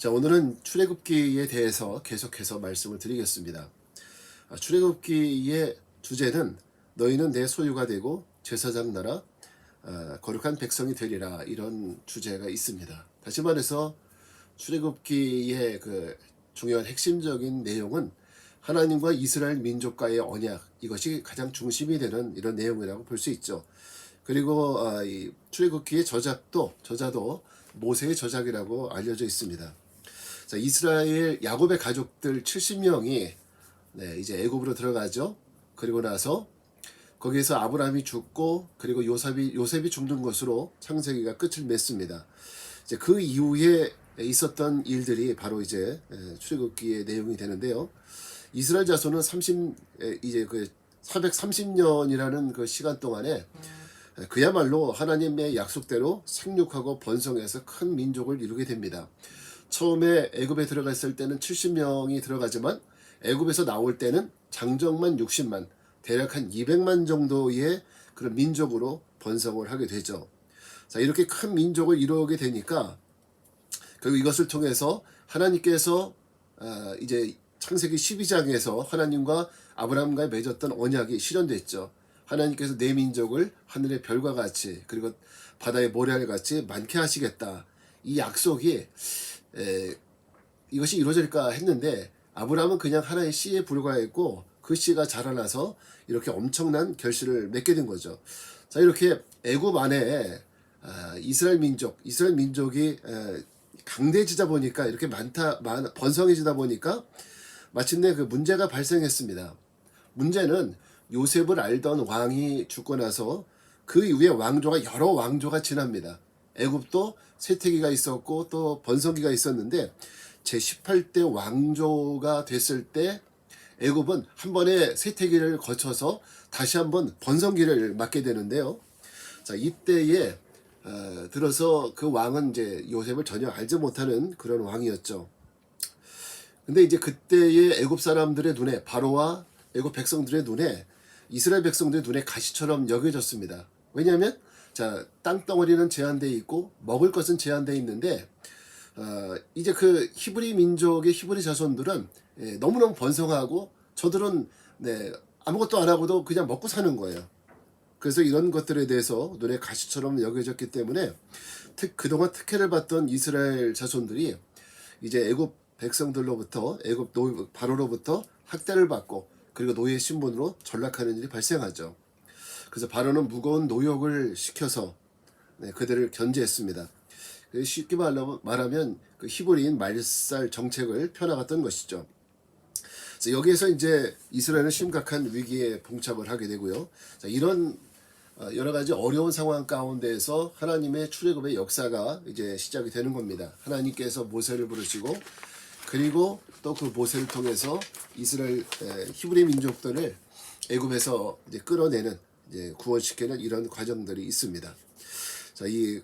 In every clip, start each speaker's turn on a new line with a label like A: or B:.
A: 자, 오늘은 출애굽기에 대해서 계속해서 말씀을 드리겠습니다. 출애굽기의 주제는 너희는 내 소유가 되고 제사장 나라 거룩한 백성이 되리라, 이런 주제가 있습니다. 다시 말해서 출애굽기의 그 중요한 핵심적인 내용은 하나님과 이스라엘 민족과의 언약, 이것이 가장 중심이 되는 이런 내용이라고 볼 수 있죠. 그리고 이 출애굽기의 저자도 모세의 저작이라고 알려져 있습니다. 자, 이스라엘 야곱의 가족들 70명이 이제 애굽으로 들어가죠. 그리고 나서 거기에서 아브라함이 죽고, 그리고 요셉이 죽는 것으로 창세기가 끝을 맺습니다. 이제 그 이후에 있었던 일들이 바로 이제 출애굽기의 내용이 되는데요. 이스라엘 자손은 이제 그 430년이라는 그 시간 동안에 그야말로 하나님의 약속대로 생육하고 번성해서 큰 민족을 이루게 됩니다. 처음에 애굽에 들어갔을 때는 70명이 들어가지만 애굽에서 나올 때는 장정만 60만, 대략 한 200만 정도의 그런 민족으로 번성을 하게 되죠. 자, 이렇게 큰 민족을 이루게 되니까 그리고 이것을 통해서 하나님께서 이제 창세기 12장에서 하나님과 아브라함과 맺었던 언약이 실현됐죠. 하나님께서 내 민족을 하늘의 별과 같이, 그리고 바다의 모래알 같이 많게 하시겠다. 이 약속이 이것이 이루어질까 했는데, 아브라함은 그냥 하나의 씨에 불과했고 그 씨가 자라나서 이렇게 엄청난 결실을 맺게 된 거죠. 자, 이렇게 애굽 안에 이스라엘 민족이 강대해지다 보니까, 이렇게 번성해지다 보니까 마침내 그 문제가 발생했습니다. 문제는 요셉을 알던 왕이 죽고 나서 그 이후에 여러 왕조가 지납니다. 애굽도 쇠퇴기가 있었고 또 번성기가 있었는데, 제18대 왕조가 됐을 때 애굽은 한 번에 쇠퇴기를 거쳐서 다시 한번 번성기를 맞게 되는데요. 자, 이때에 들어서 그 왕은 이제 요셉을 전혀 알지 못하는 그런 왕이었죠. 근데 이제 그때의 애굽 사람들의 눈에, 바로와 애굽 백성들의 눈에, 이스라엘 백성들의 눈에 가시처럼 여겨졌습니다. 왜냐하면 땅덩어리는 제한되어 있고 먹을 것은 제한되어 있는데, 이제 그 히브리 자손들은 너무너무 번성하고, 저들은 아무것도 안 하고도 그냥 먹고 사는 거예요. 그래서 이런 것들에 대해서 눈에 가시처럼 여겨졌기 때문에 그동안 특혜를 받던 이스라엘 자손들이 이제 애굽 백성들로부터, 바로로부터 학대를 받고, 그리고 노예 신분으로 전락하는 일이 발생하죠. 그래서 바로는 무거운 노역을 시켜서 그들을 견제했습니다. 쉽게 말하면 그 히브리인 말살 정책을 펴나갔던 것이죠. 그래서 여기에서 이제 이스라엘은 심각한 위기에 봉착을 하게 되고요. 자, 이런 여러 가지 어려운 상황 가운데에서 하나님의 출애굽의 역사가 이제 시작이 되는 겁니다. 하나님께서 모세를 부르시고, 그리고 또 그 모세를 통해서 이스라엘 히브리 민족들을 애굽에서 이제 끌어내는, 이제 구원시키는 이런 과정들이 있습니다. 자, 이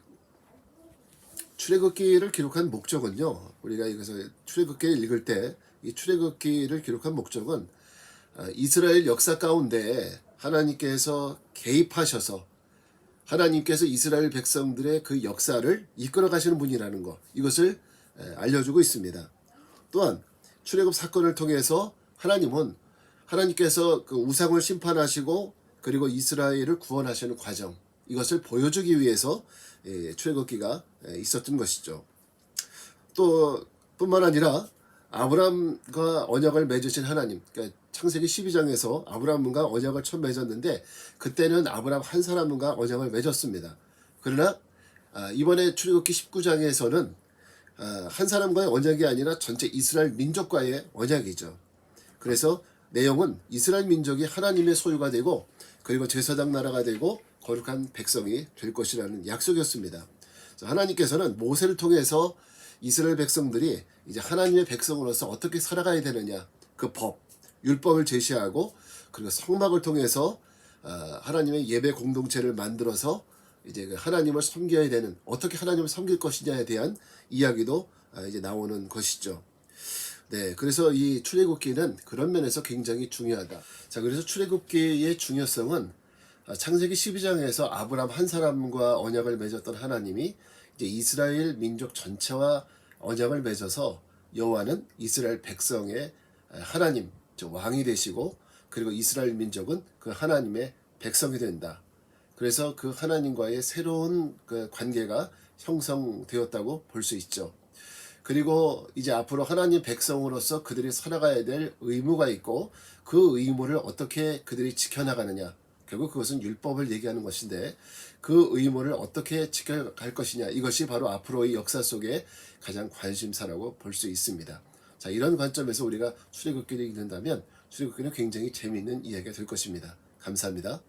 A: 출애굽기를 기록한 목적은요, 우리가 이것서 출애굽기를 읽을 때 이 출애굽기를 기록한 목적은 이스라엘 역사 가운데 하나님께서 개입하셔서 하나님께서 이스라엘 백성들의 그 역사를 이끌어 가시는 분이라는 것, 이것을 알려주고 있습니다. 또한 출애굽 사건을 통해서 하나님께서 그 우상을 심판하시고, 그리고 이스라엘을 구원하시는 과정, 이것을 보여주기 위해서 출애굽기가 있었던 것이죠. 또 뿐만 아니라 아브라함과 언약을 맺으신 하나님, 그러니까 창세기 12장에서 아브라함과 언약을 처음 맺었는데, 그때는 아브라함 한 사람과 언약을 맺었습니다. 그러나 이번에 출애굽기 19장에서는 한 사람과의 언약이 아니라 전체 이스라엘 민족과의 언약이죠. 그래서 내용은 이스라엘 민족이 하나님의 소유가 되고, 그리고 제사장 나라가 되고 거룩한 백성이 될 것이라는 약속이었습니다. 하나님께서는 모세를 통해서 이스라엘 백성들이 이제 하나님의 백성으로서 어떻게 살아가야 되느냐, 그 율법을 제시하고, 그리고 성막을 통해서 하나님의 예배 공동체를 만들어서 이제 하나님을 섬겨야 되는, 어떻게 하나님을 섬길 것이냐에 대한 이야기도 이제 나오는 것이죠. 그래서 이 출애굽기는 그런 면에서 굉장히 중요하다. 자, 그래서 출애굽기의 중요성은 창세기 12장에서 아브라함 한 사람과 언약을 맺었던 하나님이 이제 이스라엘 민족 전체와 언약을 맺어서 여호와는 이스라엘 백성의 하나님, 즉 왕이 되시고 그리고 이스라엘 민족은 그 하나님의 백성이 된다. 그래서 그 하나님과의 새로운 그 관계가 형성되었다고 볼 수 있죠. 그리고 이제 앞으로 하나님 백성으로서 그들이 살아가야 될 의무가 있고 그 의무를 어떻게 그들이 지켜나가느냐. 결국 그것은 율법을 얘기하는 것인데 그 의무를 어떻게 지켜갈 것이냐. 이것이 바로 앞으로의 역사 속에 가장 관심사라고 볼 수 있습니다. 자, 이런 관점에서 우리가 출애굽기를 읽는다면 출애굽기는 굉장히 재미있는 이야기가 될 것입니다. 감사합니다.